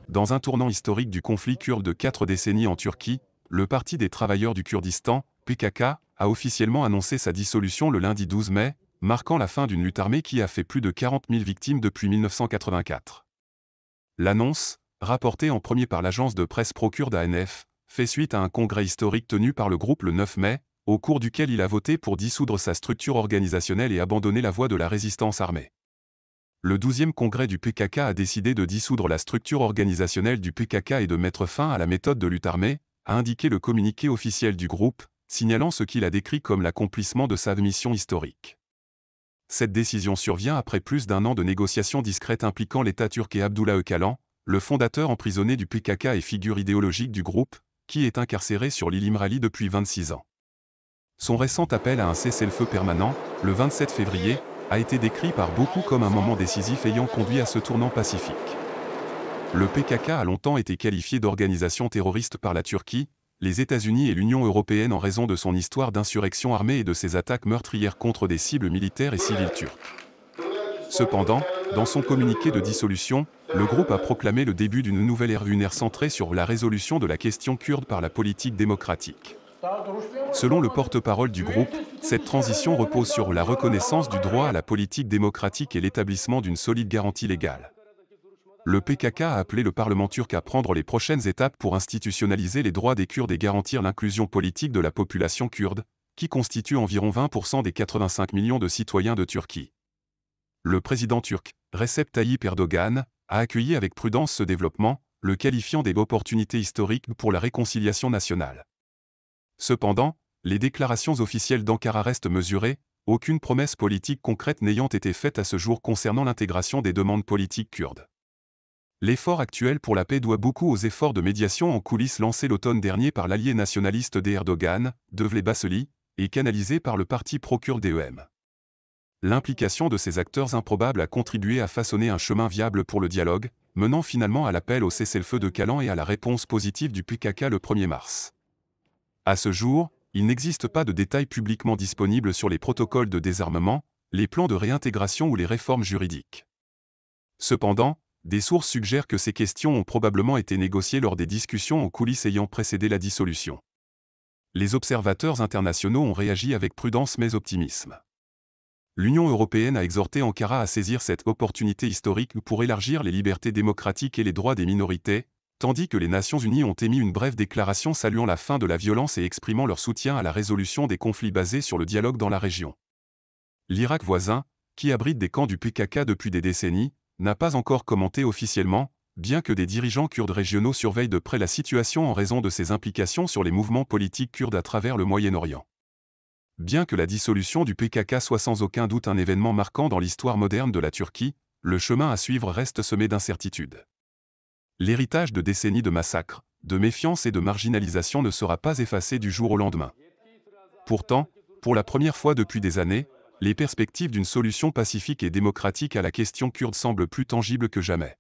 Dans un tournant historique du conflit kurde de 4 décennies en Turquie, le Parti des travailleurs du Kurdistan, PKK, a officiellement annoncé sa dissolution le lundi 12 mai, marquant la fin d'une lutte armée qui a fait plus de 40 000 victimes depuis 1984. L'annonce, rapportée en premier par l'agence de presse pro-kurde ANF, fait suite à un congrès historique tenu par le groupe le 9 mai, au cours duquel il a voté pour dissoudre sa structure organisationnelle et abandonner la voie de la résistance armée. Le 12e congrès du PKK a décidé de dissoudre la structure organisationnelle du PKK et de mettre fin à la méthode de lutte armée, a indiqué le communiqué officiel du groupe, signalant ce qu'il a décrit comme l'accomplissement de sa mission historique. Cette décision survient après plus d'un an de négociations discrètes impliquant l'État turc et Abdullah Öcalan, le fondateur emprisonné du PKK et figure idéologique du groupe, qui est incarcéré sur l'île İmralı depuis 26 ans. Son récent appel à un cessez-le-feu permanent, le 27 février, a été décrit par beaucoup comme un moment décisif ayant conduit à ce tournant pacifique. Le PKK a longtemps été qualifié d'organisation terroriste par la Turquie, les États-Unis et l'Union européenne en raison de son histoire d'insurrection armée et de ses attaques meurtrières contre des cibles militaires et civiles turques. Cependant, dans son communiqué de dissolution, le groupe a proclamé le début d'une nouvelle ère centrée sur la résolution de la question kurde par la politique démocratique. Selon le porte-parole du groupe, cette transition repose sur la reconnaissance du droit à la politique démocratique et l'établissement d'une solide garantie légale. Le PKK a appelé le Parlement turc à prendre les prochaines étapes pour institutionnaliser les droits des Kurdes et garantir l'inclusion politique de la population kurde, qui constitue environ 20% des 85 millions de citoyens de Turquie. Le président turc, Recep Tayyip Erdogan, a accueilli avec prudence ce développement, le qualifiant d'opportunité historique pour la réconciliation nationale. Cependant, les déclarations officielles d'Ankara restent mesurées, aucune promesse politique concrète n'ayant été faite à ce jour concernant l'intégration des demandes politiques kurdes. L'effort actuel pour la paix doit beaucoup aux efforts de médiation en coulisses lancés l'automne dernier par l'allié nationaliste d'Erdogan, Devlet Bahçeli, et canalisé par le parti pro-kurde DEM. L'implication de ces acteurs improbables a contribué à façonner un chemin viable pour le dialogue, menant finalement à l'appel au cessez-le-feu d'Öcalan et à la réponse positive du PKK le 1er mars. À ce jour, il n'existe pas de détails publiquement disponibles sur les protocoles de désarmement, les plans de réintégration ou les réformes juridiques. Cependant, des sources suggèrent que ces questions ont probablement été négociées lors des discussions en coulisses ayant précédé la dissolution. Les observateurs internationaux ont réagi avec prudence mais optimisme. L'Union européenne a exhorté Ankara à saisir cette opportunité historique pour élargir les libertés démocratiques et les droits des minorités, tandis que les Nations Unies ont émis une brève déclaration saluant la fin de la violence et exprimant leur soutien à la résolution des conflits basés sur le dialogue dans la région. L'Irak voisin, qui abrite des camps du PKK depuis des décennies, n'a pas encore commenté officiellement, bien que des dirigeants kurdes régionaux surveillent de près la situation en raison de ses implications sur les mouvements politiques kurdes à travers le Moyen-Orient. Bien que la dissolution du PKK soit sans aucun doute un événement marquant dans l'histoire moderne de la Turquie, le chemin à suivre reste semé d'incertitudes. L'héritage de décennies de massacres, de méfiance et de marginalisation ne sera pas effacé du jour au lendemain. Pourtant, pour la première fois depuis des années, les perspectives d'une solution pacifique et démocratique à la question kurde semblent plus tangibles que jamais.